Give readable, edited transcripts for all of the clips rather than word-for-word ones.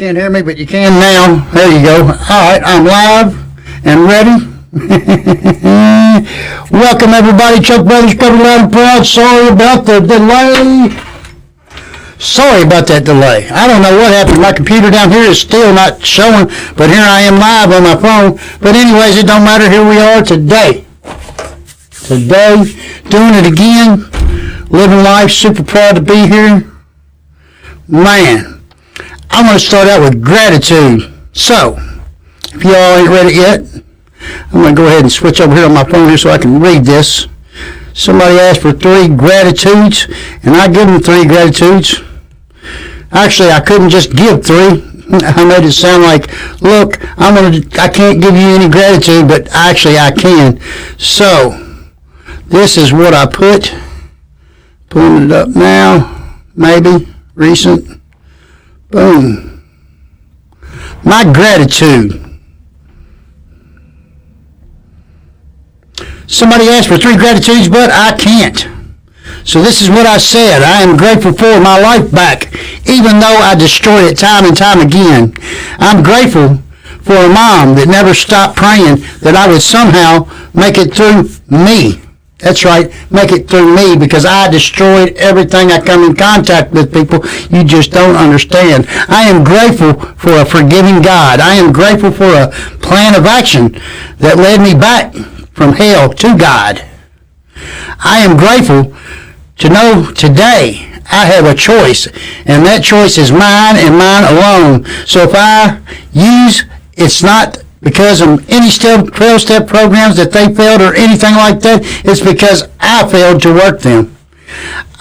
Can't hear me, but you can now. There you go. All right, I'm live and ready. Welcome, everybody. Chuck Brothers, covered loud and proud. Sorry about the delay. Sorry about that delay. I don't know what happened. My computer down here is still not showing, but here I am live on my phone. But anyways, it don't matter. Here we are today. Today, doing it again. Living life. Super proud to be here. Man. I'm going to start out with gratitude. So, if y'all ain't read it yet, I'm going to go ahead and switch over here on my phone here so I can read this. Somebody asked for 3 gratitudes, and I give them 3 gratitudes. Actually, I couldn't just give 3. I made it sound like, look, I can't give you any gratitude, but actually I can. So, this is what I put. Pulling it up now, maybe, recent. Boom. My gratitude. Somebody asked for 3 gratitudes, but I can't. So this is what I said. I am grateful for my life back, even though I destroyed it time and time again. I'm grateful for a mom that never stopped praying that I would somehow make it through me. That's right, make it through me, because I destroyed everything I come in contact with, people. You just don't understand. I am grateful for a forgiving God. I am grateful for a plan of action that led me back from hell to God. I am grateful to know today I have a choice, and that choice is mine and mine alone. So if I use, it's not because of any 12-step programs that they failed or anything like that. It's because I failed to work them.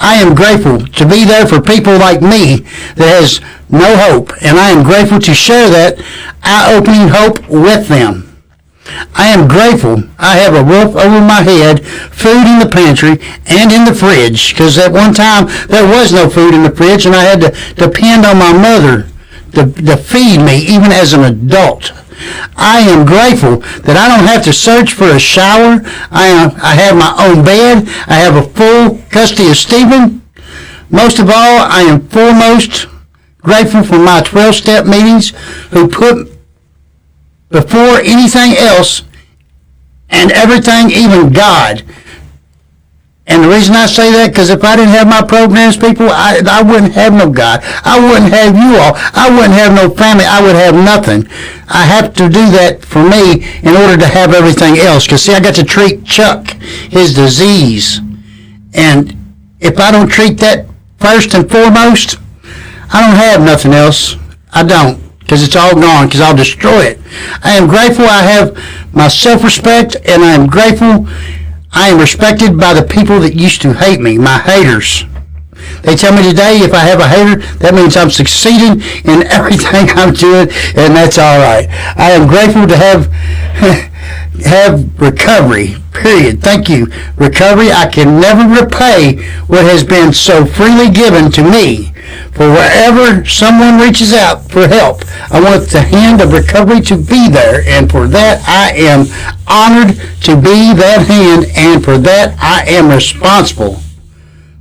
I am grateful to be there for people like me that has no hope, and I am grateful to share that eye-opening hope with them. I am grateful I have a roof over my head, food in the pantry, and in the fridge, because at one time there was no food in the fridge, and I had to depend on my mother to feed me, even as an adult. I am grateful that I don't have to search for a shower. I have my own bed. I have a full custody of Stephen. Most of all, I am foremost grateful for my 12-step meetings, who put before anything else and everything, even God. And the reason I say that, because if I didn't have my programs, people, I wouldn't have no God. I wouldn't have you all. I wouldn't have no family. I would have nothing. I have to do that for me in order to have everything else. Because, see, I got to treat Chuck, his disease. And if I don't treat that first and foremost, I don't have nothing else. I don't. Because it's all gone, because I'll destroy it. I am grateful I have my self-respect, and I am grateful I am respected by the people that used to hate me, my haters. They tell me today if I have a hater, that means I'm succeeding in everything I'm doing, and that's all right. I am grateful to have recovery, period. Thank you. Recovery, I can never repay what has been so freely given to me. For wherever someone reaches out for help, I want the hand of recovery to be there, and for that I am honored to be that hand, and for that I am responsible.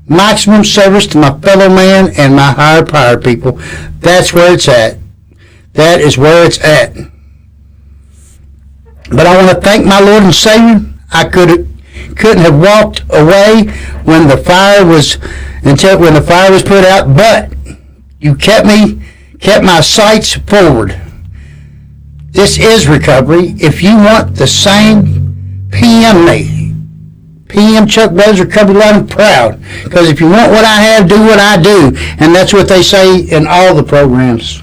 Maximum service to my fellow man and my higher power, people. That's where it's at. That is where it's at. But I want to thank my Lord and Savior. I couldn't have walked away when the fire was put out, but you kept my sights forward. This is recovery. If you want the same, PM me. PM Chuck Brothers, Recovery Loud and Proud. Because if you want what I have, do what I do. And that's what they say in all the programs.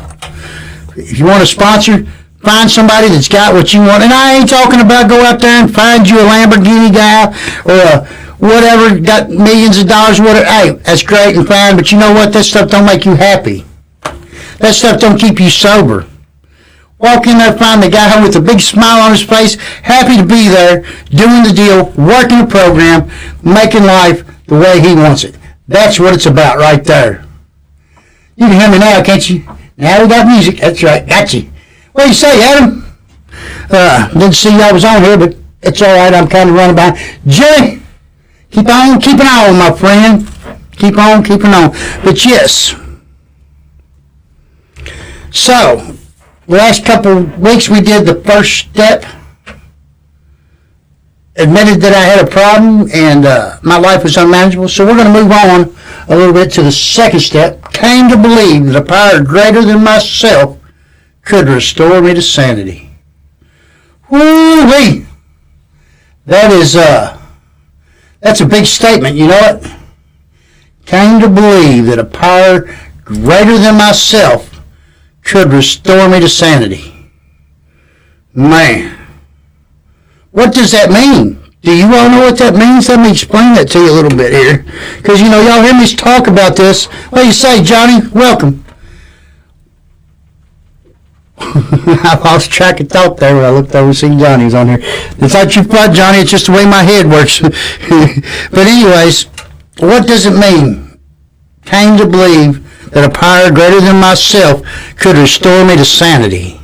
If you want a sponsor, find somebody that's got what you want. And I ain't talking about go out there and find you a Lamborghini guy or a whatever, got millions of dollars, whatever. Hey, that's great and fine, but you know what? That stuff don't make you happy. That stuff don't keep you sober. Walk in there, find the guy with a big smile on his face, happy to be there, doing the deal, working the program, making life the way he wants it. That's what it's about right there. You can hear me now, can't you? Now we got music. That's right. Got you. What do you say, Adam? Didn't see I was on here, but it's all right. I'm kind of running behind. Jerry, keep on keeping on, my friend. Keep on keeping on. But yes. So, last couple of weeks we did the first step. Admitted that I had a problem and my life was unmanageable. So we're going to move on a little bit to the second step. Came to believe that a power greater than myself could restore me to sanity. Woo-wee! That's a big statement, you know it? Came to believe that a power greater than myself could restore me to sanity. Man. What does that mean? Do you all know what that means? Let me explain that to you a little bit here. Because, you know, y'all hear me talk about this. What do you say, Johnny? Welcome. I lost track of thought there when I looked over and seen Johnny was on here. It's like you thought, Johnny, it's just the way my head works. But anyways, what does it mean? Came to believe that a power greater than myself could restore me to sanity.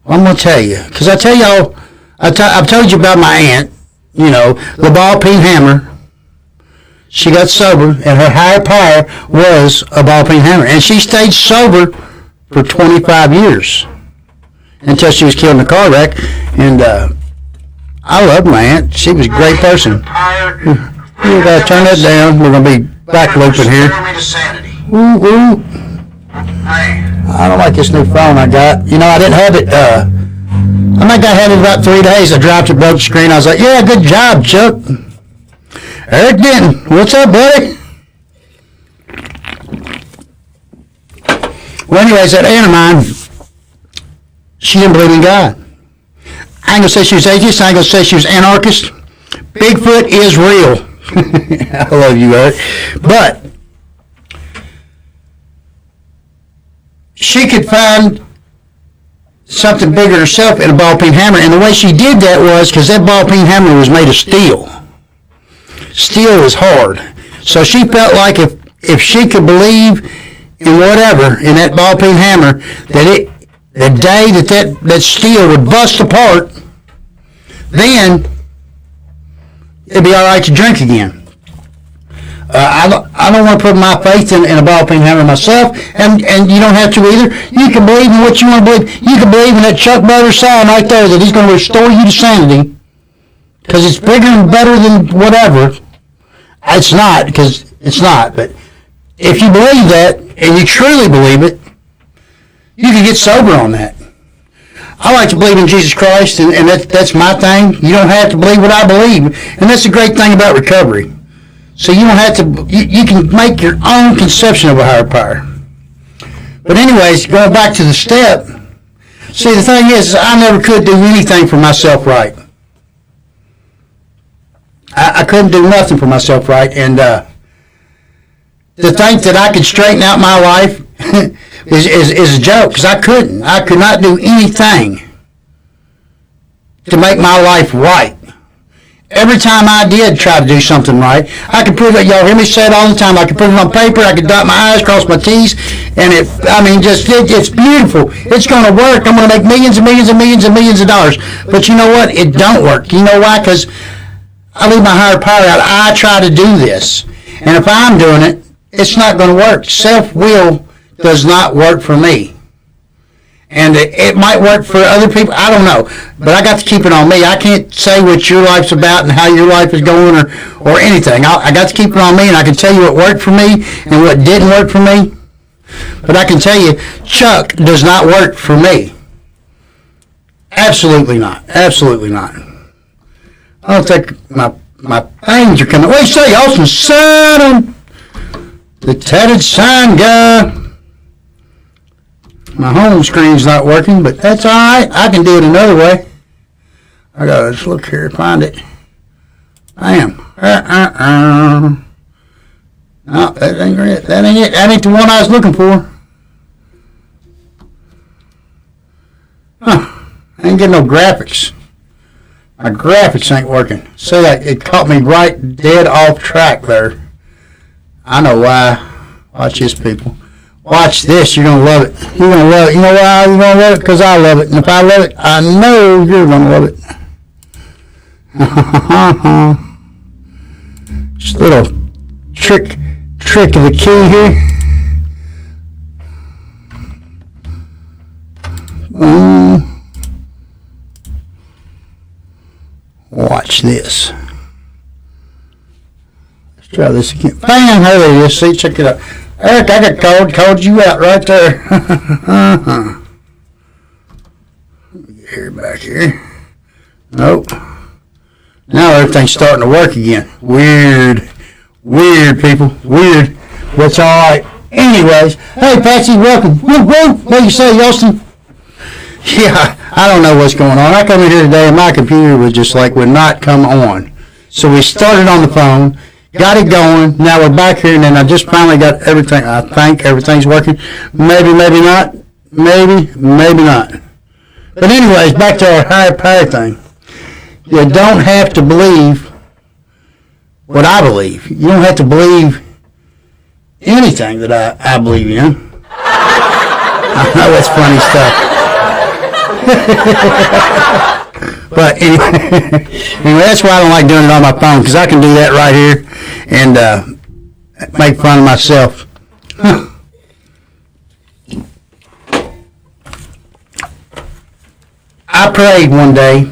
Well, I'm going to tell you. Because I tell y'all, I've told you about my aunt, you know, the ball-peen hammer. She got sober, and her higher power was a ball-peen hammer. And she stayed sober for 25 years until she was killed in a car wreck. And I love my aunt. She was a great person. We're going to turn that down. We're going to be back looping here. Ooh, ooh. I don't like this new phone I got. You know, I didn't have it. I think I had it about 3 days. I dropped it, broke the screen. I was like, yeah, good job, Chuck. Eric Denton, what's up, buddy? Well, anyways, that aunt of mine, she didn't believe in God. I ain't going to say she was atheist. I ain't going to say she was anarchist. Bigfoot is real. I love you, Eric. But she could find something bigger herself in a ball-peen hammer, and the way she did that was because that ball-peen hammer was made of steel. Steel is hard. So she felt like if she could believe in whatever, in that ball-peen hammer, that the day that steel would bust apart, then it'd be all right to drink again. I don't want to put my faith in a ball-peen hammer myself, and you don't have to either. You can believe in what you want to believe. You can believe in that Chuck Brothers sign right there that he's going to restore you to sanity, because it's bigger and better than whatever. It's not, because it's not, but if you believe that, and you truly believe it, you can get sober on that. I like to believe in Jesus Christ, and that's my thing. You don't have to believe what I believe, and that's the great thing about recovery. So you don't have to, you can make your own conception of a higher power. But anyways, going back to the step, see, the thing is I never could do anything for myself right. I couldn't do nothing for myself right, and to think that I could straighten out my life is a joke, because I couldn't. I could not do anything to make my life right. Every time I did try to do something right, I could prove it. Y'all hear me say it all the time. I could put it on paper. I could dot my I's, cross my T's, and it's beautiful. It's going to work. I'm going to make millions and millions and millions and millions of dollars. But you know what? It don't work. You know why? Because I leave my higher power out. I try to do this, and if I'm doing it, it's not going to work. Self-will does not work for me. And it might work for other people. I don't know. But I got to keep it on me. I can't say what your life's about and how your life is going or anything. I got to keep it on me, and I can tell you what worked for me and what didn't work for me. But I can tell you, Chuck does not work for me. Absolutely not. Absolutely not. I don't think my things are coming. What do you say, Austin? Son, the tatted sign guy. My home screen's not working, but that's all right. I can do it another way. I gotta just look here and find it. Bam. No, that ain't it. That ain't it. That ain't the one I was looking for. Huh. I ain't getting no graphics. My graphics ain't working. See, it caught me right dead off track there. I know why. Watch this, people. Watch this. You're going to love it. You're going to love it. You know why you're going to love it? Because I love it. And if I love it, I know you're going to love it. Just a little trick of the key here. Watch this. Let's try this again. Bam! There it is. See, check it out. Eric, I got called you out right there. Get here, back here. Nope. Now everything's starting to work again. Weird, people. Weird. That's all right. Anyways, hey Patsy, welcome. Woo woo. What do you say, Austin? Yeah, I don't know what's going on. I come in here today and my computer was just like would not come on. So we started on the phone, got it going. Now we're back here, and then I just finally got everything. I think everything's working. Maybe not. Maybe not. But anyways, back to our higher power thing. You don't have to believe what I believe. You don't have to believe anything that I believe in. I know that's funny stuff. But anyway, that's why I don't like doing it on my phone, because I can do that right here and make fun of myself. I prayed one day,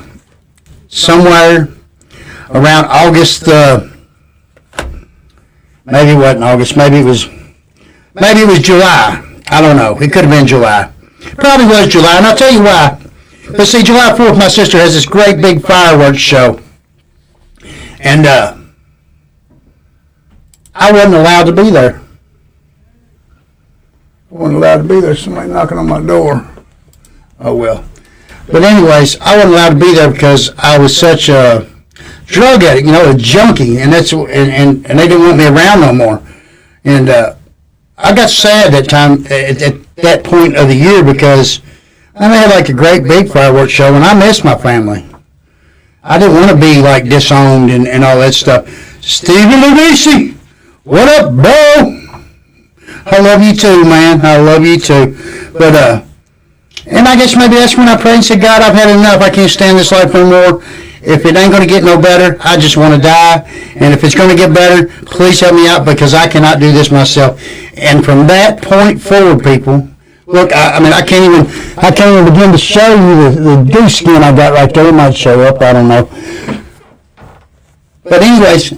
somewhere around August, maybe it wasn't August, maybe it was July. I don't know. It could have been July. Probably was July, and I'll tell you why. But see, July 4th, my sister has this great big fireworks show. And I wasn't allowed to be there. I wasn't allowed to be there. Somebody knocking on my door. Oh, well. But anyways, I wasn't allowed to be there because I was such a drug addict, a junkie, and they didn't want me around no more. And I got sad that time at that point of the year because I had like a great big fireworks show, and I missed my family. I didn't want to be like disowned and all that stuff. Stephen Luisi, what up, bro? I love you too, man. I love you too. But and I guess maybe that's when I prayed and said, God, I've had enough. I can't stand this life no more. If it ain't going to get no better, I just want to die. And if it's going to get better, please help me out because I cannot do this myself. And from that point forward, people, look, I can't even begin to show you the goose skin I got right there. It might show up, I don't know. But anyways,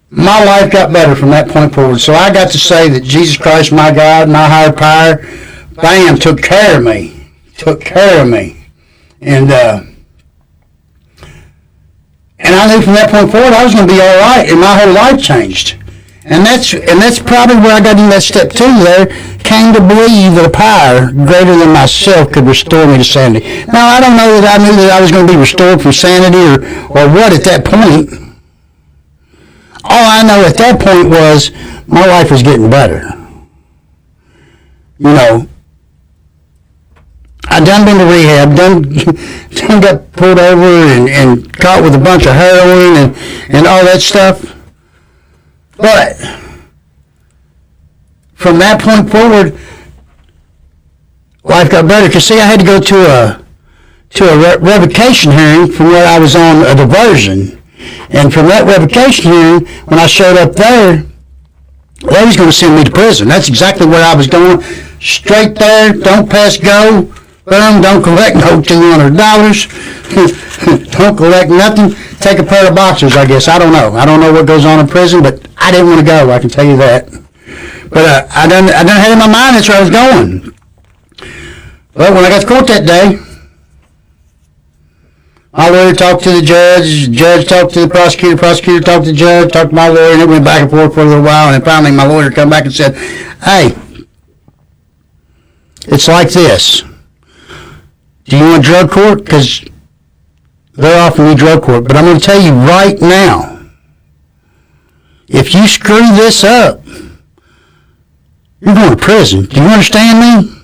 my life got better from that point forward. So I got to say that Jesus Christ, my God, my higher power, bam, took care of me. And I knew from that point forward I was going to be all right, and my whole life changed. And that's probably where I got in that step 2 there, came to believe that a power greater than myself could restore me to sanity. Now, I don't know that I knew that I was going to be restored from sanity or what at that point. All I know at that point was my life was getting better. I done been to rehab, done got pulled over and caught with a bunch of heroin and all that stuff. But from that point forward, life got better. Because see, I had to go to a revocation hearing from where I was on a diversion. And from that revocation hearing, when I showed up there, they was going to send me to prison. That's exactly where I was going. Straight there, don't pass go. Boom, don't collect no $200. Don't collect nothing. Take a pair of boxers, I guess. I don't know. I don't know what goes on in prison, but I didn't want to go, I can tell you that. But I done had in my mind that's where I was going. But when I got to court that day, my lawyer talked to the judge talked to the prosecutor talked to the judge, talked to my lawyer, and it went back and forth for a little while, and then finally my lawyer come back and said, hey, it's like this. Do you want drug court? Because they're offering me drug court. But I'm going to tell you right now, if you screw this up, you're going to prison. Do you understand me?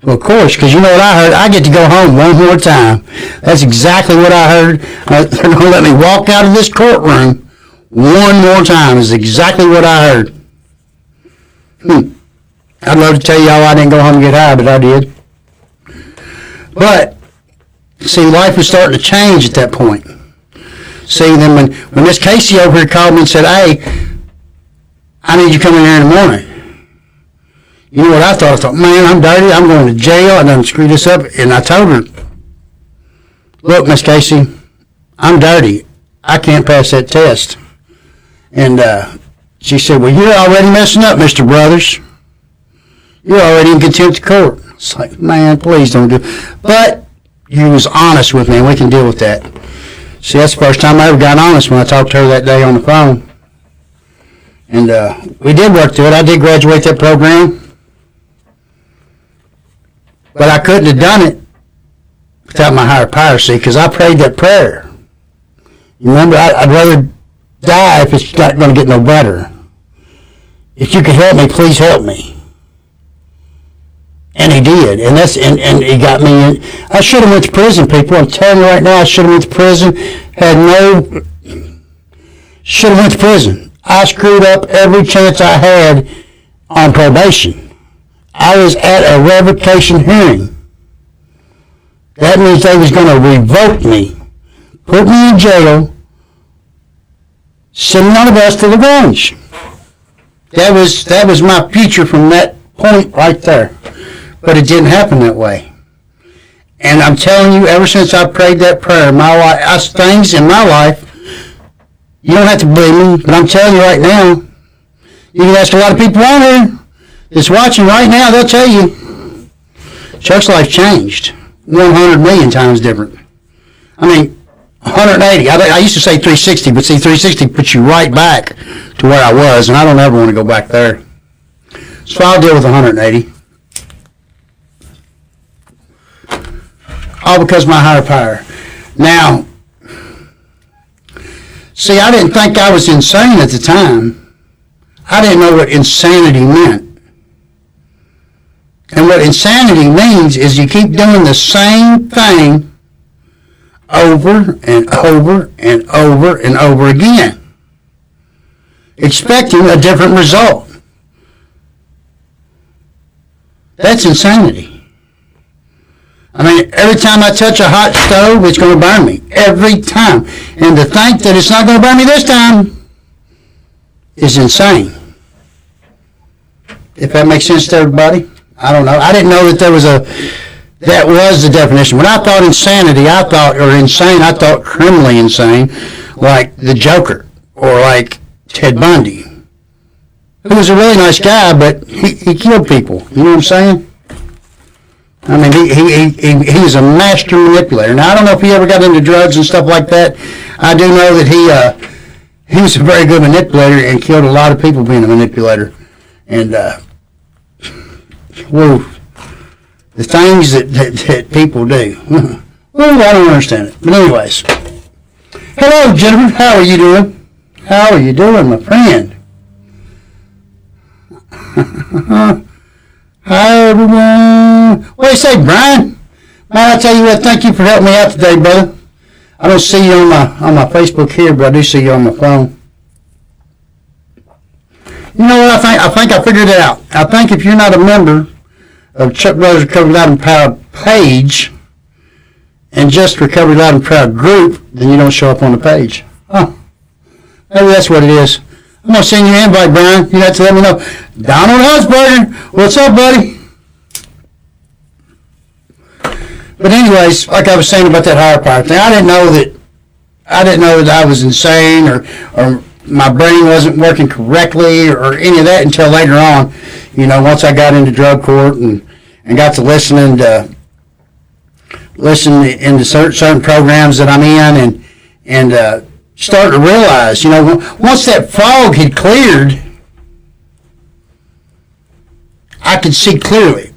Well, of course, because you know what I heard? I get to go home one more time. That's exactly what I heard. They're going to let me walk out of this courtroom one more time is exactly what I heard. I'd love to tell you how I didn't go home and get high, but I did. But, see, life was starting to change at that point. See, then when Miss Casey over here called me and said, hey, I need you coming here in the morning. You know what I thought? I thought, man, I'm dirty. I'm going to jail. I done screwed this up. And I told her, look, Miss Casey, I'm dirty. I can't pass that test. And she said, well, you're already messing up, Mr. Brothers. You're already in contempt of court. It's like, man, please don't do it. But you was honest with me, and we can deal with that. See, that's the first time I ever got honest when I talked to her that day on the phone. And we did work through it. I did graduate that program. But I couldn't have done it without my higher power, see, because I prayed that prayer. You remember, I'd rather die if it's not going to get no better. If you could help me, please help me. And he did, and he got me in. I should have went to prison, people. I'm telling you right now, I should have went to prison. Should have went to prison. I screwed up every chance I had on probation. I was at a revocation hearing. That means they was going to revoke me, put me in jail, send me on a bus to LaGrange. That was my future from that point right there. But it didn't happen that way. And I'm telling you, ever since I prayed that prayer, my life, things in my life, you don't have to believe me, but I'm telling you right now, you can ask a lot of people on here that's watching right now, they'll tell you, Chuck's life changed 100 million times different. I mean, 180. I used to say 360, but see, 360 puts you right back to where I was, and I don't ever want to go back there. So I'll deal with 180. All because of my higher power. Now, see, I didn't think I was insane at the time. I didn't know what insanity meant. And what insanity means is you keep doing the same thing over and over and over and over again, expecting a different result. That's insanity. I mean, every time I touch a hot stove, it's going to burn me. Every time. And to think that it's not going to burn me this time is insane. If that makes sense to everybody. I don't know. I didn't know that that was the definition. When I thought insanity, or insane, I thought criminally insane, like the Joker, or like Ted Bundy, who was a really nice guy, but he killed people. You know what I'm saying? I mean, he was a master manipulator. Now, I don't know if he ever got into drugs and stuff like that. I do know that he was a very good manipulator and killed a lot of people being a manipulator. And, whoa, the things that people do. Well, I don't understand it. But anyways. Hello, Jennifer. How are you doing? How are you doing, my friend? Hi, everyone. What do you say, Brian? Man, I tell you what, thank you for helping me out today, brother. I don't see you on my Facebook here, but I do see you on my phone. You know what I think I figured it out. I think if you're not a member of Chuck Brothers Recovery Loud and Proud page and just Recovery Loud and Proud group, then you don't show up on the page. Huh. Maybe that's what it is. I'm going to send you an invite, Brian. You have to let me know. Donald Husberger, what's up, buddy? But anyways, like I was saying about that higher power thing, I didn't know that I was insane or my brain wasn't working correctly or any of that until later on. You know, once I got into drug court and got to listen into certain programs that I'm in and starting to realize, you know, once that fog had cleared, I could see clearly.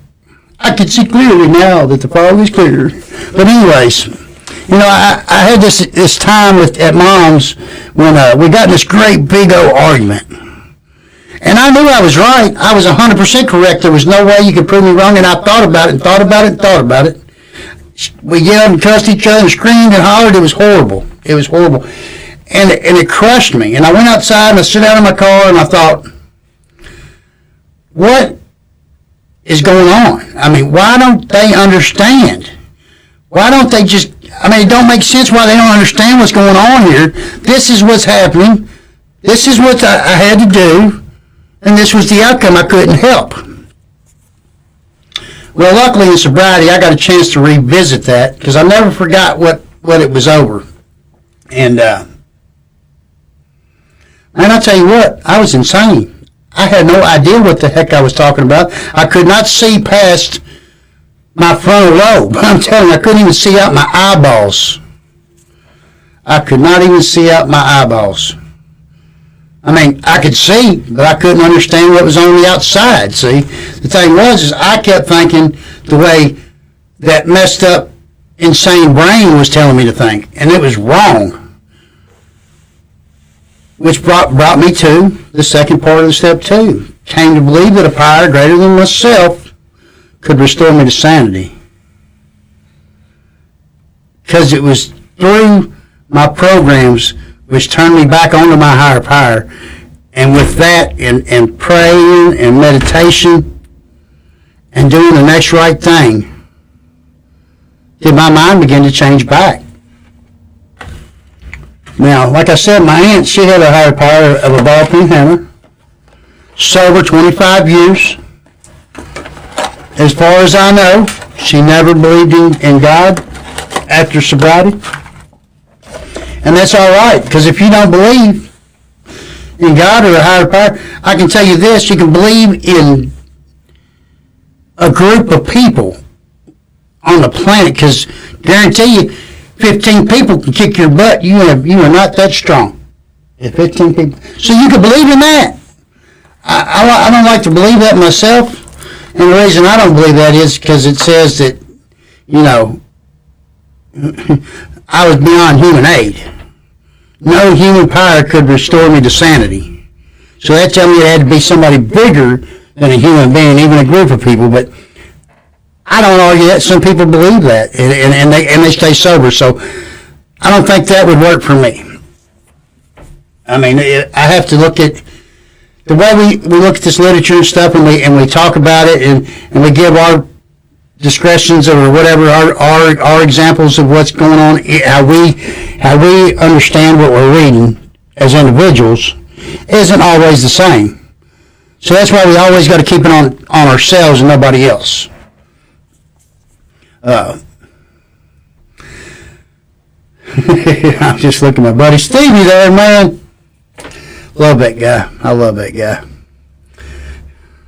I can see clearly now that the fog is clear. But anyways, you know, I had this time at Mom's when we got in this great big old argument. And I knew I was right. I was 100% correct. There was no way you could prove me wrong. And I thought about it and thought about it and thought about it. We yelled and cussed each other and screamed and hollered. It was horrible. It was horrible. And it crushed me. And I went outside and I sat down in my car and I thought, what is going on? I mean, why don't they understand? Why don't they just, I mean, it don't make sense why they don't understand what's going on here. This is what's happening. This is what I had to do. And this was the outcome. I couldn't help. Well, luckily in sobriety, I got a chance to revisit that because I never forgot what it was over. And, man, I'll tell you what, I was insane. I had no idea what the heck I was talking about. I could not see past my frontal lobe. I'm telling you, I couldn't even see out my eyeballs. I could not even see out my eyeballs. I mean, I could see, but I couldn't understand what was on the outside, see? The thing was, I kept thinking the way that messed up, insane brain was telling me to think, and it was wrong. Which brought me to the second part of the step 2. Came to believe that a power greater than myself could restore me to sanity. Because it was through my programs which turned me back onto my higher power. And with that, and praying and meditation and doing the next right thing, did my mind begin to change back. Now, like I said, my aunt, she had a higher power of a ball-peen hammer, sober 25 years. As far as I know, she never believed in God after sobriety. And that's all right, because if you don't believe in God or a higher power, I can tell you this, you can believe in a group of people on the planet, because guarantee you, 15 people can kick your butt. You are not that strong. If 15 people. So you can believe in that. I don't like to believe that myself. And the reason I don't believe that is because it says that, I was beyond human aid. No human power could restore me to sanity. So that tells me it had to be somebody bigger than a human being, even a group of people. But I don't argue that. Some people believe that, and they stay sober. So I don't think that would work for me. I mean, I have to look at the way we look at this literature and stuff, and we talk about it, and we give our discretions or whatever, our examples of what's going on, how we understand what we're reading as individuals, isn't always the same. So that's why we always got to keep it on ourselves and nobody else. I'm just looking at my buddy Stevie there, man. Love that guy. I love that guy.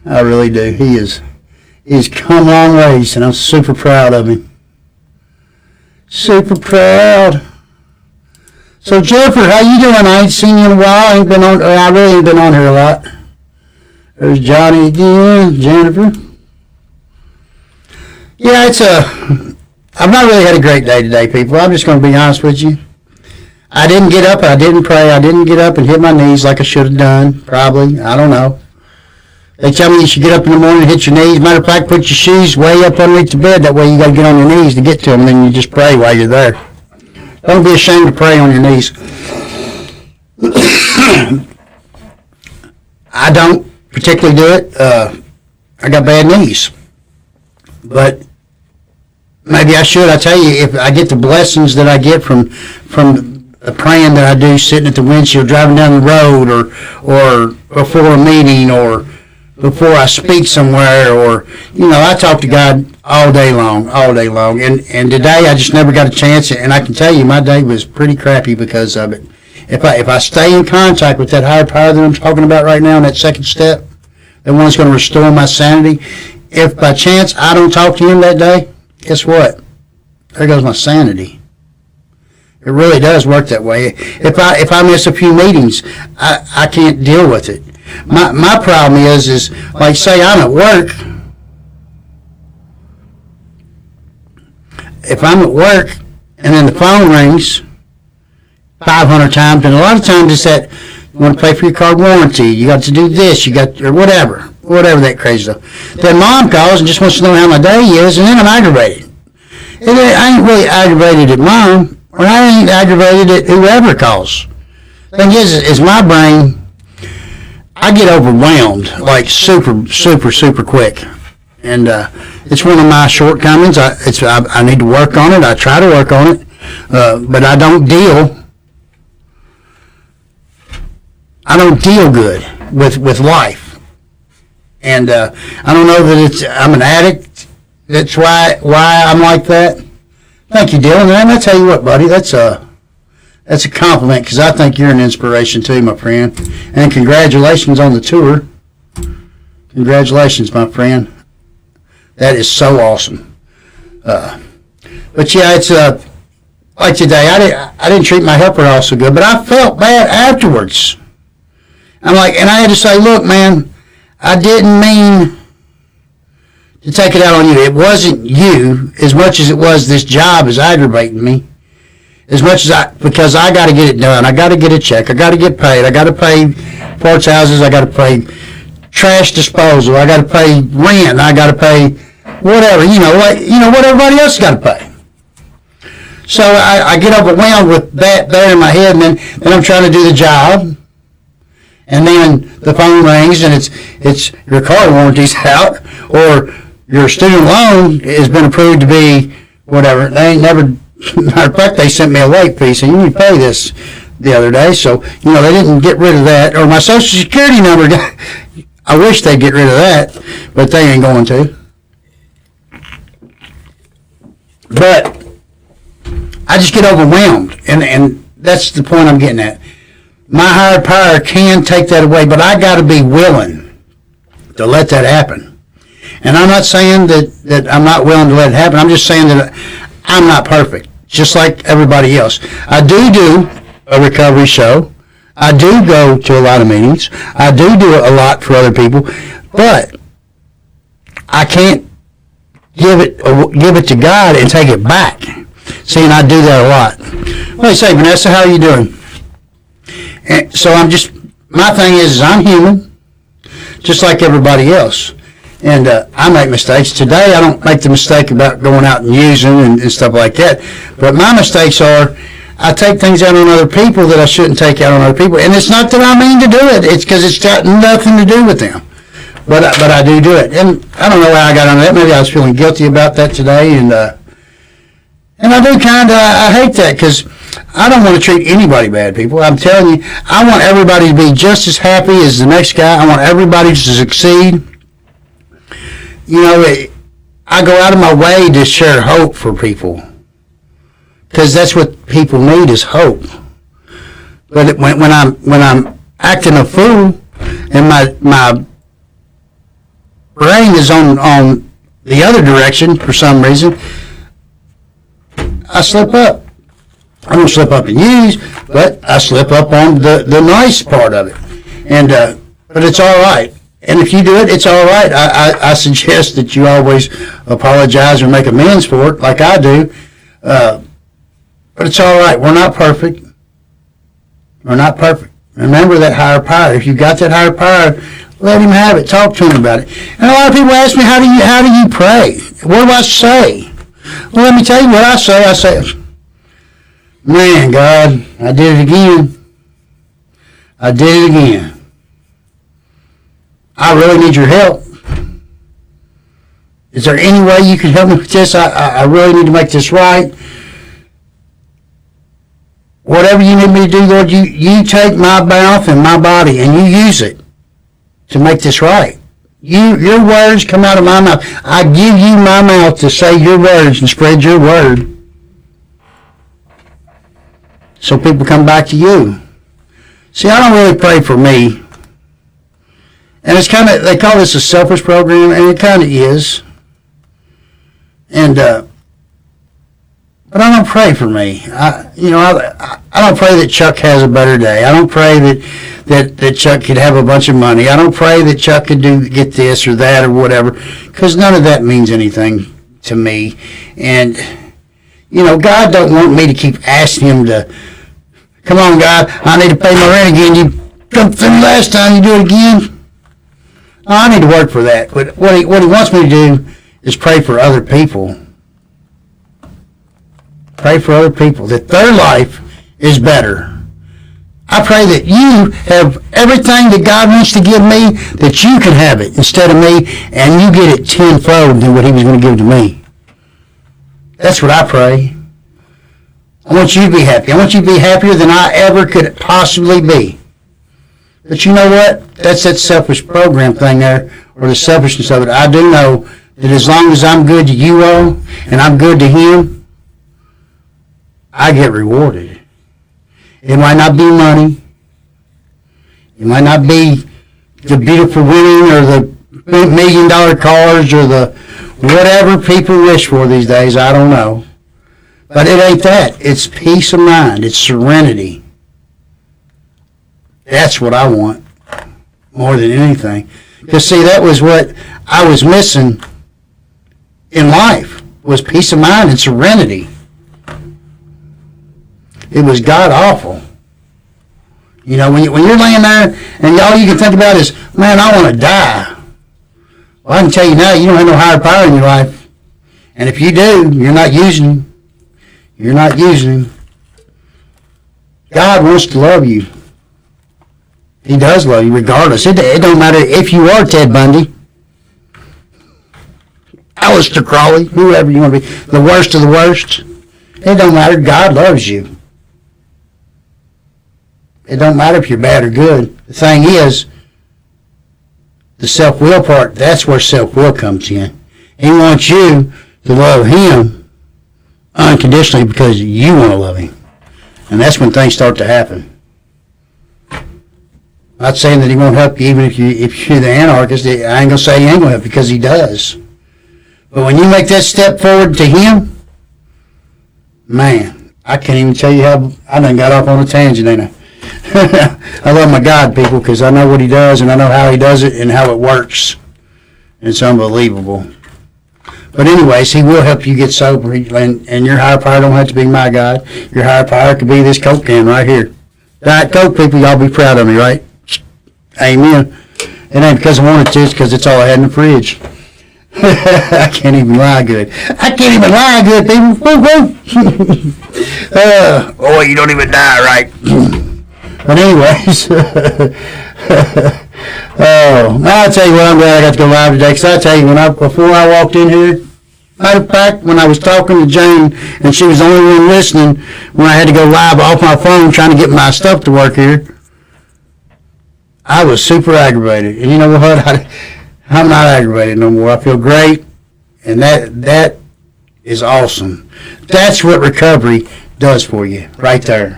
I really do. He's come a long ways, and I'm super proud of him. Super proud. So Jennifer, how you doing? I ain't seen you in a while. I really ain't been on here a lot. There's Johnny again, Jennifer. Yeah, I've not really had a great day today, people. I'm just going to be honest with you. I didn't get up, I didn't pray, I didn't get up and hit my knees like I should have done, probably. I don't know. They tell me you should get up in the morning and hit your knees. Matter of fact, put your shoes way up underneath the bed. That way you got to get on your knees to get to them, and then you just pray while you're there. Don't be ashamed to pray on your knees. I don't particularly do it. I got bad knees. But maybe I should. I tell you, if I get the blessings that I get from the praying that I do sitting at the windshield driving down the road, or before a meeting, or before I speak somewhere, or I talk to God all day long. And today I just never got a chance, and I can tell you my day was pretty crappy because of it. If I stay in contact with that higher power that I'm talking about right now in that second step, the one that's going to restore my sanity, if by chance I don't talk to him that day, guess what? There goes my sanity. It really does work that way. If I miss a few meetings, I can't deal with it. My problem is like, say I'm at work. If I'm at work and then the phone rings 500 times, and a lot of times it's that you want to pay for your car warranty, you got to do this, or whatever that crazy stuff. Then mom calls and just wants to know how my day is, and then I'm aggravated. And I ain't really aggravated at mom, or I ain't aggravated at whoever calls. Thing is my brain, I get overwhelmed like super, super, super quick. And it's one of my shortcomings. I need to work on it. I try to work on it. But I don't deal good with life. And I don't know that I'm an addict That's why I'm like that. Thank you, Dylan. And I tell you what, buddy, that's a compliment because I think you're an inspiration too, my friend. And congratulations on the tour. Congratulations, my friend. That is so awesome. But yeah, it's like today. I didn't treat my helper all so good, but I felt bad afterwards. I'm like, and I had to say, look, man, I didn't mean to take it out on you. It wasn't you as much as it was this job is aggravating me. As much as because I got to get it done. I got to get a check. I got to get paid. I got to pay parts houses. I got to pay trash disposal. I got to pay rent. I got to pay whatever. What everybody else got to pay. So I get overwhelmed with that there in my head, and then I'm trying to do the job. And then the phone rings, and it's your car warranty's out, or your student loan has been approved to be whatever. They ain't never, matter of fact, they sent me a late fee, so you need to pay this the other day. So, they didn't get rid of that. Or my Social Security number, I wish they'd get rid of that, but they ain't going to. But I just get overwhelmed, and that's the point I'm getting at. My higher power can take that away, but I got to be willing to let that happen. And I'm not saying that I'm not willing to let it happen. I'm just saying that I'm not perfect, just like everybody else. I do a recovery show. I do go to a lot of meetings. I do a lot for other people, but I can't give it to God and take it back. See, and I do that a lot. What do you say, Vanessa? How are you doing? And so my thing is I'm human, just like everybody else. And I make mistakes. Today, I don't make the mistake about going out and using and stuff like that. But my mistakes are I take things out on other people that I shouldn't take out on other people. And it's not that I mean to do it. It's because it's got nothing to do with them. But I do it. And I don't know how I got on that. Maybe I was feeling guilty about that today. And I do I hate that because I don't want to treat anybody bad, people. I'm telling you, I want everybody to be just as happy as the next guy. I want everybody to succeed. I go out of my way to share hope for people because that's what people need is hope. But when I'm acting a fool and my brain is on the other direction for some reason, I slip up. I don't slip up and use, but I slip up on the nice part of it. And but it's all right. And if you do it, it's all right. I suggest that you always apologize or make amends for it, like I do. But it's all right. We're not perfect. We're not perfect. Remember that higher power. If you got that higher power, let him have it. Talk to him about it. And a lot of people ask me, how do you pray? What do I say? Well, let me tell you what I say. I say, man, God, I did it again. I did it again. I really need your help. Is there any way you can help me with this? I really need to make this right. Whatever you need me to do, Lord, you take my mouth and my body and you use it to make this right. Your words come out of my mouth. I give you my mouth to say your words and spread your word so people come back to you. See, I don't really pray for me. And it's they call this a selfish program, and it kind of is. And, but I don't pray for me. I don't pray that Chuck has a better day. I don't pray that Chuck could have a bunch of money. I don't pray that Chuck could get this or that or whatever, because none of that means anything to me. And, God don't want me to keep asking him to, come on, God, I need to pay my rent again. You come through last time, you do it again. No, I need to work for that. But what he wants me to do is pray for other people. Pray for other people, that their life is better. I pray that you have everything that God wants to give me, that you can have it instead of me, and you get it tenfold than what he was going to give to me. That's what I pray. I want you to be happy. I want you to be happier than I ever could possibly be. But you know what? That's that selfish program thing there, or the selfishness of it. I do know that as long as I'm good to you all and I'm good to him, I get rewarded. It might not be money. It might not be the beautiful women or the $1 million cars or the whatever people wish for these days. I don't know. But it ain't that. It's peace of mind. It's serenity. That's what I want more than anything. Because, see, that was what I was missing in life, was peace of mind and serenity. It was god-awful. You know, when you're laying there and all you can think about is, man, I want to die. Well, I can tell you now, you don't have no higher power in your life. And if you do, you're not using him. You're not using him. God wants to love you. He does love you regardless. It don't matter if you are Ted Bundy, Aleister Crowley, whoever you want to be, the worst of the worst. It don't matter. God loves you. It don't matter if you're bad or good. The thing is, the self-will part, that's where self-will comes in. He wants you to love him unconditionally because you want to love him. And that's when things start to happen. I'm not saying that he won't help you even if you're the anarchist. I ain't going to say he ain't going to help because he does. But when you make that step forward to him, man, I can't even tell you how I done got off on a tangent, ain't I? I love my God, people, because I know what he does and I know how he does it and how it works. It's unbelievable. But anyways, he will help you get sober, and your higher power don't have to be my God. Your higher power could be this Coke can right here. Diet Coke, people, y'all be proud of me, right? Amen. It ain't because I wanted to, it's because it's all I had in the fridge. I can't even lie good. I can't even lie good, people. Oh, you don't even die, right? But anyways, I'll tell you what, I'm glad I got to go live today, because I tell you, before I walked in here, matter of fact, when I was talking to Jane, and she was the only one listening, when I had to go live off my phone trying to get my stuff to work here, I was super aggravated. And you know what? I'm not aggravated no more. I feel great, and that is awesome. That's what recovery does for you, right there.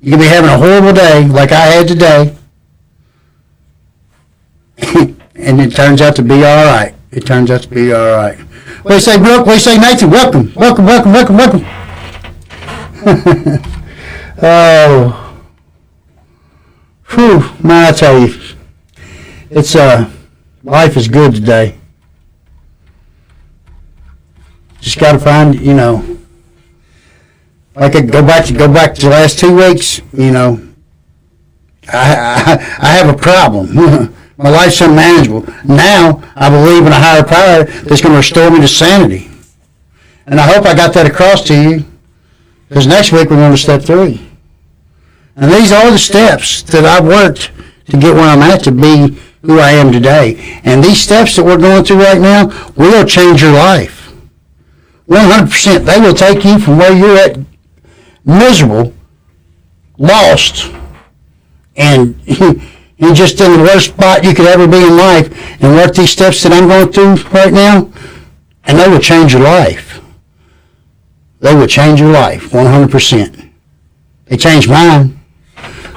You can be having a horrible day like I had today, and it turns out to be all right. It turns out to be all right. What do you say, Brooke? What do you say, Nathan? Welcome, welcome, welcome, welcome, welcome. Oh, whew, man, I tell you, it's life is good today. Just got to find, you know. Like I go back to the last 2 weeks, you know, I have a problem. My life's unmanageable. Now I believe in a higher power that's going to restore me to sanity. And I hope I got that across to you, because next week we're going to step 3. And these are the steps that I've worked to get where I'm at to be who I am today. And these steps that we're going through right now will change your life. 100%. They will take you from where you're at, miserable, lost, and just in the worst spot you could ever be in life, and work these steps that I'm going through right now, and they will change your life. They will change your life, 100%. They changed mine.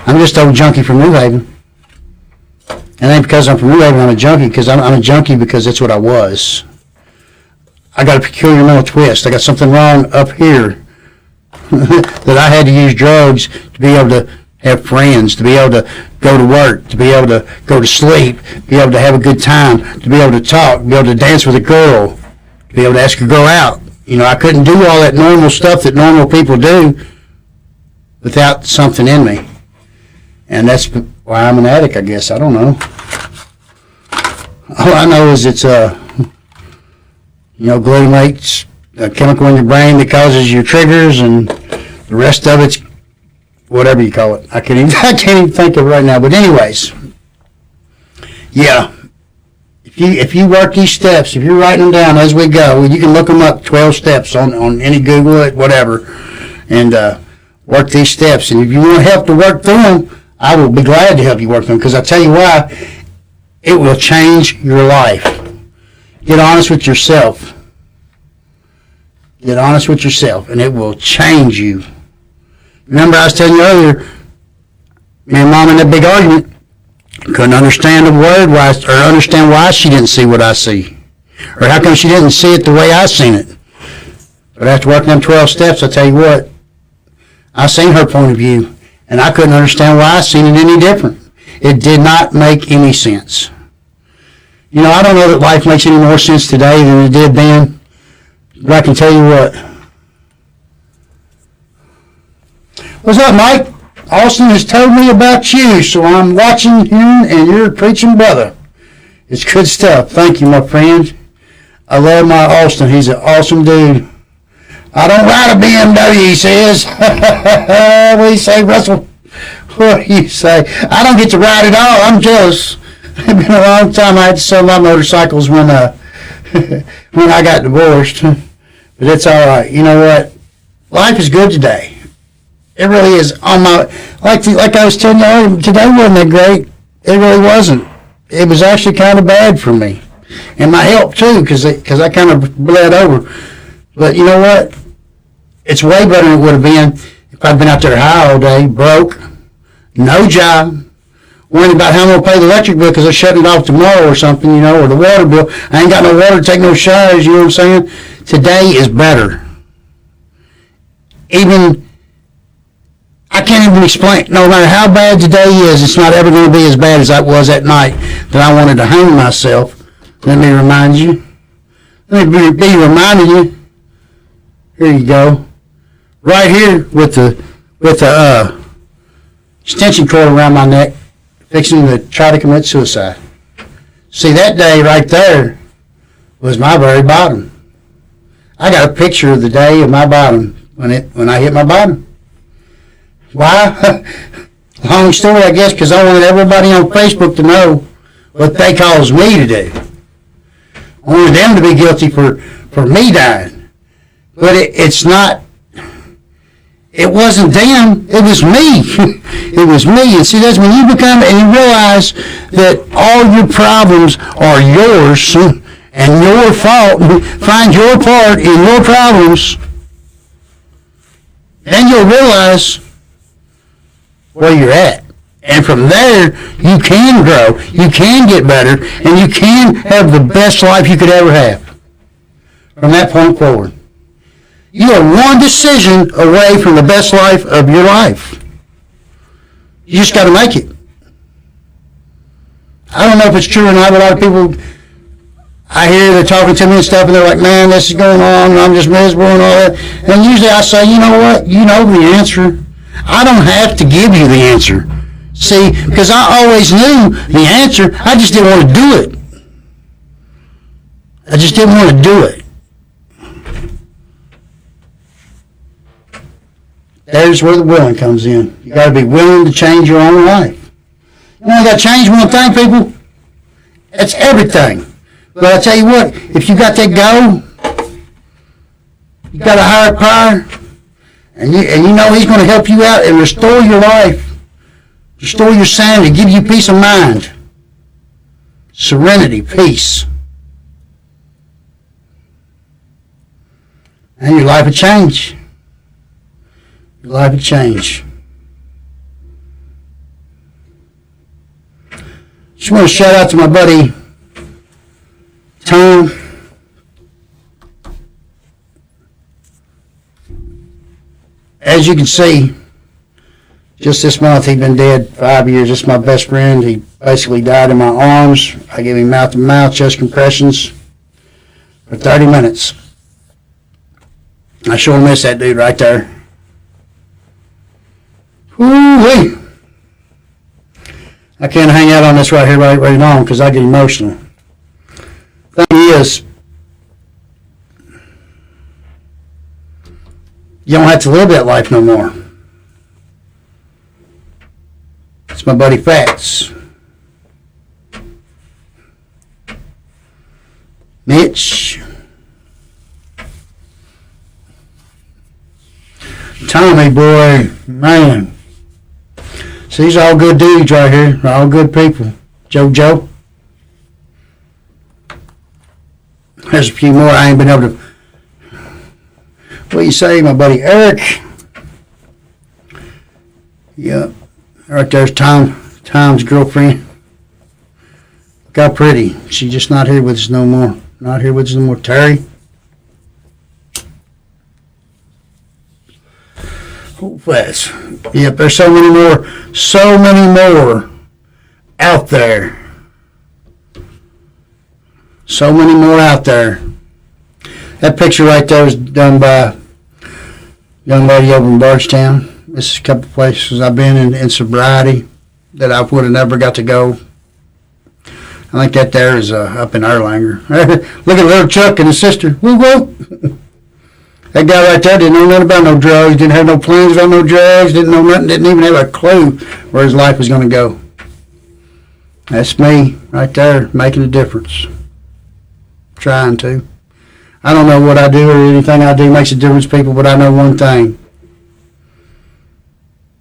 I'm just an old junkie from New Haven. And it ain't because I'm from New Haven I'm a junkie, because I'm a junkie because that's what I was. I got a peculiar mental twist. I got something wrong up here. That I had to use drugs to be able to have friends, to be able to go to work, to be able to go to sleep, to be able to have a good time, to be able to talk, to be able to dance with a girl, to be able to ask a girl out. You know, I couldn't do all that normal stuff that normal people do without something in me. And that's why I'm an addict, I guess. I don't know. All I know is it's, glutamate's a chemical in your brain that causes your triggers, and the rest of it's whatever you call it. I can't even think of it right now. But anyways, yeah. If you work these steps, if you're writing them down as we go, you can look them up, 12 steps on any Google, whatever, and work these steps. And if you want help to work through them, I will be glad to help you work them, because I tell you why, it will change your life. Get honest with yourself. Get honest with yourself, and it will change you. Remember, I was telling you earlier, me and Mom in that big argument, couldn't understand a word or understand why she didn't see what I see, or how come she didn't see it the way I seen it. But after working them 12 steps, I tell you what, I seen her point of view, and I couldn't understand why I seen it any different. It did not make any sense. You know, I don't know that life makes any more sense today than it did then, but I can tell you what. What's up, Mike? Austin has told me about you, so I'm watching you, and you're preaching, brother. It's good stuff. Thank you, my friend. I love my Austin. He's an awesome dude. I don't ride a BMW, he says. What do you say, Russell? What do you say? I don't get to ride at all. I'm jealous. It's been a long time. I had to sell my motorcycles when when I got divorced. But it's all right. You know what? Life is good today. It really is. On my like I was telling you earlier, today wasn't that great. It really wasn't. It was actually kind of bad for me, and my health too, because I kind of bled over. But you know what? It's way better than it would have been if I'd been out there high all day, broke, no job, worrying about how I'm going to pay the electric bill because they're shutting it off tomorrow or something, you know, or the water bill. I ain't got no water to take no showers, you know what I'm saying? Today is better. I can't even explain. No matter how bad today is, it's not ever going to be as bad as it was that night that I wanted to hang myself. Let me remind you. Let me be reminding you. Here you go. Right here with the extension cord around my neck, fixing to try to commit suicide. See, that day right there was my very bottom. I got a picture of the day of my bottom when I hit my bottom. Why? Long story, I guess, because I wanted everybody on Facebook to know what they caused me to do. I wanted them to be guilty for me dying. But it's not. It wasn't them. It was me. It was me. And see, that's when you become and you realize that all your problems are yours and your fault. Find your part in your problems. Then you'll realize where you're at. And from there, you can grow. You can get better. And you can have the best life you could ever have. From that point forward. You are one decision away from the best life of your life. You just got to make it. I don't know if it's true or not, but a lot of people, I hear they're talking to me and stuff, and they're like, man, this is going on, and I'm just miserable and all that. And usually I say, you know what? You know the answer. I don't have to give you the answer. See, because I always knew the answer. I just didn't want to do it. I just didn't want to do it. There's where the willing comes in. You got to be willing to change your own life. You only got to change one thing, people. That's everything. But I tell you what, if you got that goal, you got a higher power, and you know He's going to help you out and restore your life, restore your sanity, give you peace of mind, serenity, peace, and your life will change. Your life will change. Just want to shout out to my buddy Tom. As you can see, just this month he'd been dead 5 years. This is my best friend. He basically died in my arms. I gave him mouth-to-mouth chest compressions for 30 minutes. I sure miss that dude right there. Woo-wee. I can't hang out on this right here right long because I get emotional. Thing is, you don't have to live that life no more. It's my buddy Fats. Mitch. Tommy, boy, man. So these are all good dudes right here. All good people. Joe. There's a few more I ain't been able to. What do you say, my buddy Eric? Yep. Right there's Tom's girlfriend. Look how pretty. She's just not here with us no more. Not here with us no more. Terry. That's, yep, there's so many more out there. So many more out there. That picture right there was done by a young lady over in Bardstown. This is a couple places I've been in sobriety that I would have never got to go. I think that there is up in Erlanger. Look at little Chuck and his sister. Woo woo. That guy right there didn't know nothing about no drugs, didn't have no plans about no drugs, didn't know nothing, didn't even have a clue where his life was going to go. That's me right there making a difference. Trying to. I don't know what I do or anything I do makes a difference to people, but I know one thing.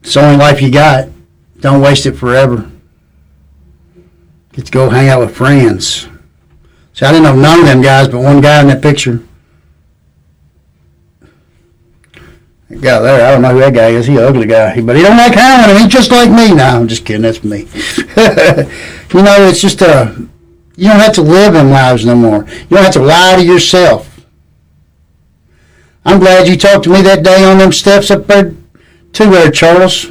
It's the only life you got. Don't waste it forever. Get to go hang out with friends. See, I didn't know none of them guys, but one guy in that picture. That guy there, I don't know who that guy is. He's an ugly guy. But he don't like heroin, and he's just like me. No, I'm just kidding. That's me. You know, it's just you don't have to live them lives no more. You don't have to lie to yourself. I'm glad you talked to me that day on them steps up there too there, Charles.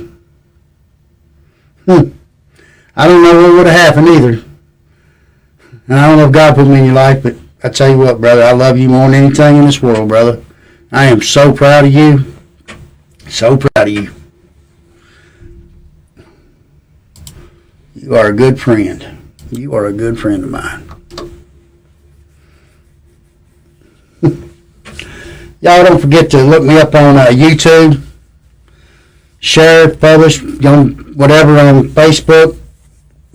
I don't know what would have happened either. And I don't know if God put me in your life, but I tell you what, brother, I love you more than anything in this world, brother. I am so proud of you. So proud of you. You are a good friend. You are a good friend of mine. Y'all don't forget to look me up on YouTube. Share, publish, whatever on Facebook.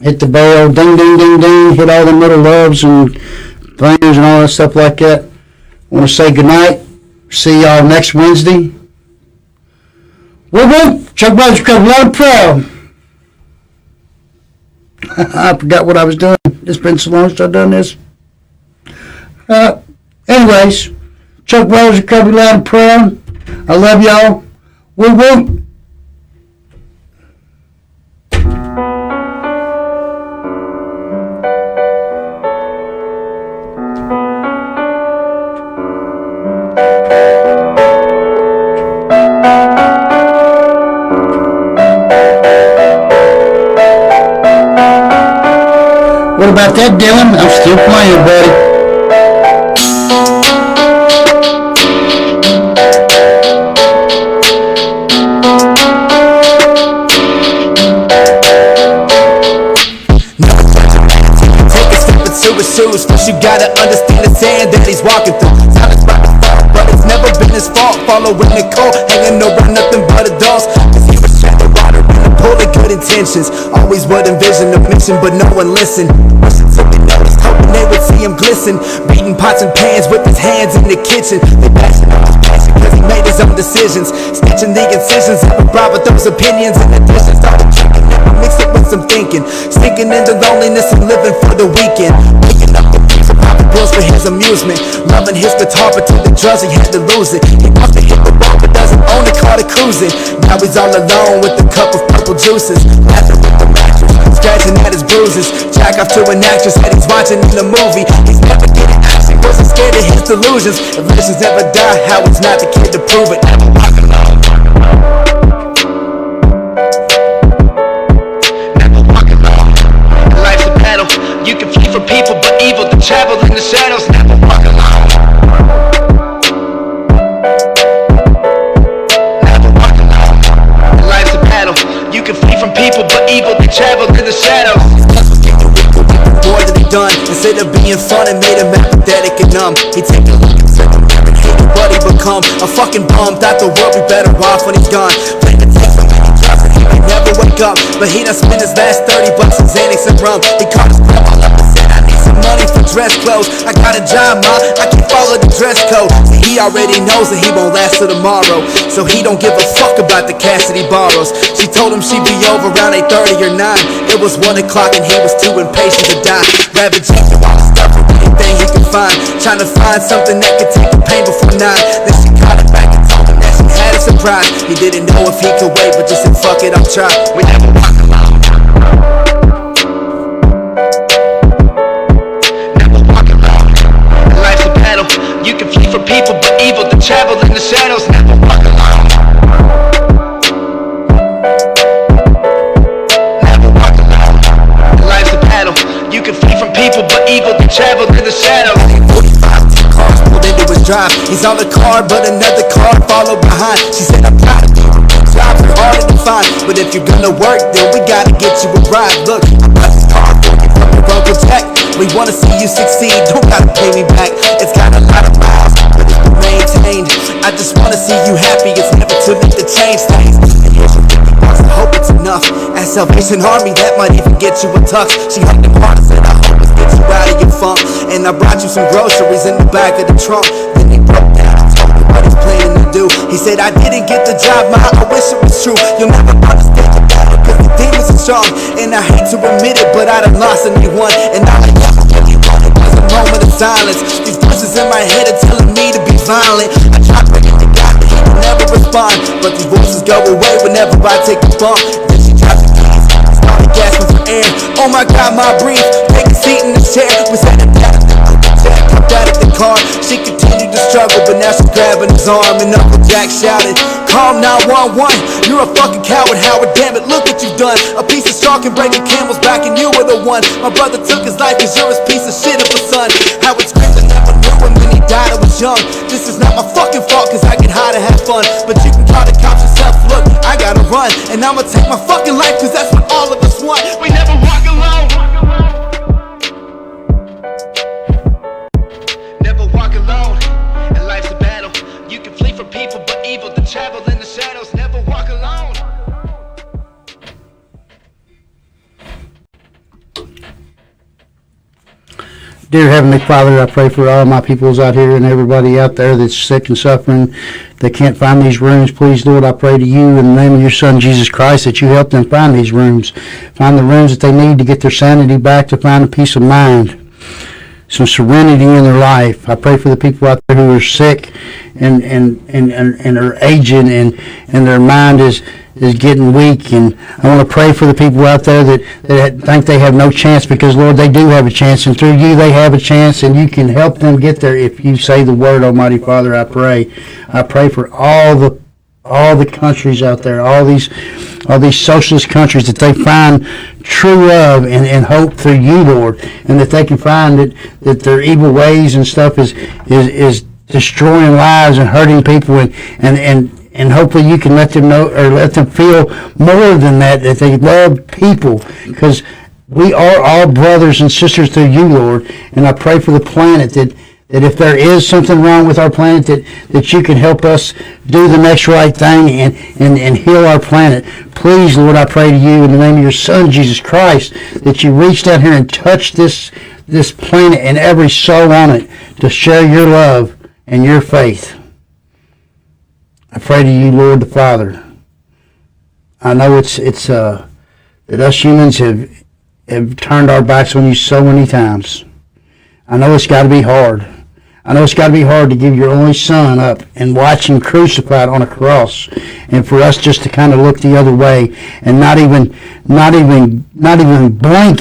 Hit the bell, ding, ding, ding, ding. Hit all them little loves and things and all that stuff like that. I want to say goodnight. See y'all next Wednesday. Woo woo! Chuck Brothers got a lot of proud. I forgot what I was doing. It's been so long since I've done this. Anyways, Chuck Brothers recovery loud and proud. I love y'all. Woo woo! What about that, Dylan? I'm still playing, buddy. Take a step into his shoes. First you gotta understand the sand that he's walking through. Silence by the fall, but it's never been his fault. Following the call, hanging around nothing but adults. Cause he was trying to water in a pool of good intentions. Always would envision a mission, but no one listened. Hoping they would see him glisten. Beating pots and pans with his hands in the kitchen. They bashing on his passion cause he made his own decisions. Stitching the incisions that were brought with those opinions. In addition, started drinking, never mixed it with some thinking. Sinking into loneliness and living for the weekend. Picking up the beats and popping pills for his amusement. Loving his guitar but to the drugs he had to lose it. He wants to hit the road but doesn't own a car to cruising. Now he's all alone with a cup of purple juices. Laughing with the mattress, scratching at his bruises. Jack off to an actress that he's watching in the movie. He's never getting action, wasn't scared of his delusions. If legends never die, how it's not the kid to prove it. Never walk alone. Never walk alone. Life's a battle. You can flee from people, but evil to travel in the shadows. Never walk alone. Never walk alone. Life's a battle. You can flee from people, but evil to travel in the shadows. More than he done. Instead of being fun, it made him apathetic and numb. He take a look and said, never hated what he become. A fucking bum, thought the world be better off when he's gone. Playing the tape so many drugs that he may never wake up. But he done spent his last 30 bucks on Xanax and rum. He called his grandma up and said, I need some money for dress clothes. I got a job, ma, I can follow the dress code. See, he already knows that he won't last till tomorrow. So he don't give a fuck about the cash that he borrows. She told him she'd be over around 8:30 or 9. It was 1 o'clock and he was too impatient to die. Ravaging through all the stuff with anything he could fine, trying to find something that could take the pain before 9. Then she caught it back and told him that she had a surprise. He didn't know if he could wait, but just said fuck it, I'll try. We never walk alone. Never walk alone. Life's a battle. You can flee from people, but evil to travel in the shadows. Never walk alone. Never walk alone. Life's a battle. You can flee from people, but evil to travel in the shadows. 45 two cars pulled into his drive. He's on the car, but another car followed behind. She said, I'm proud of you. Jobs are harder to find, but if you're gonna work, then we gotta get you a ride. Look, I bought this car for you from your Uncle Jack. We wanna see you succeed, don't gotta pay me back. It's got a lot of miles, but it's been maintained. I just wanna see you happy, it's never too late to change things. And here's your $50, I hope it's enough. At Salvation Army, that might even get you a tux. She hugged him hard and said, I hope it gets you out of your funk. And I brought you some groceries in the back of the trunk. Then he broke down and told me what he's planning to do. He said, I didn't get the job, ma, I wish it was true. You'll never understand the battle, cause the demons are strong. And I hate to admit it, but I done lost a new one. And all I ever really wanted was a moment of silence. These voices in my head are telling me to be violent. I try praying to God, but he will never respond. But these voices go away whenever I take a bump. Then she dropped the keys, started gasping for air. Oh my God, my breath, take a seat in the chair. We sat in down, Jack hopped out of the car. She continued to struggle, but now she's grabbing his arm. And Uncle Jack shouted, call 911. You're a fucking coward, Howard, damn it, look what you've done. A piece of straw can break a camel's back, and you were the one. My brother took his life cause you're his piece of shit of a son. Howard screamed, I never knew him when he died, I was young. This is not my fucking fault cause I get high to have fun. But you can call the cops yourself, look, I gotta run. And I'ma take my fucking life cause that's what all of us want. We never walk alone. Never walk alone. And life's a battle. You can flee from people, but evil to travel in the shadows. Never walk alone. Dear Heavenly Father, I pray for all my peoples out here and everybody out there that's sick and suffering, that can't find these rooms. Please, Lord, I pray to you in the name of your Son, Jesus Christ, that you help them find these rooms, find the rooms that they need to get their sanity back, to find a peace of mind, some serenity in their life. I pray for the people out there who are sick and are aging and their mind is getting weak. And I want to pray for the people out there that think they have no chance, because, Lord, they do have a chance, and through you they have a chance, and you can help them get there if you say the word. Almighty Father, I pray for all the countries out there, all these socialist countries, that they find true love and hope through you, Lord, and that they can find that their evil ways and stuff is destroying lives and hurting people, and hopefully you can let them know, or let them feel more than that they love people, because we are all brothers and sisters through you, Lord. And I pray for the planet, that if there is something wrong with our planet, that you can help us do the next right thing and heal our planet. Please, Lord, I pray to you in the name of your Son, Jesus Christ, that you reach down here and touch this planet and every soul on it to share your love and your faith. I pray to you, Lord the Father. I know it's that us humans have turned our backs on you so many times. I know it's got to be hard. I know it's got to be hard to give your only Son up and watch him crucified on a cross, and for us just to kind of look the other way and not even blink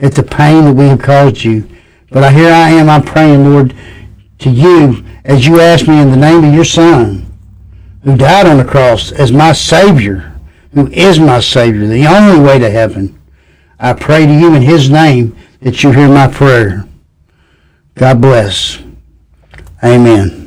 at the pain that we have caused you. But here I am, I'm praying, Lord, to you as you asked me in the name of your Son, who died on the cross as my Savior, who is my Savior, the only way to heaven. I pray to you in his name that you hear my prayer. God bless. Amen.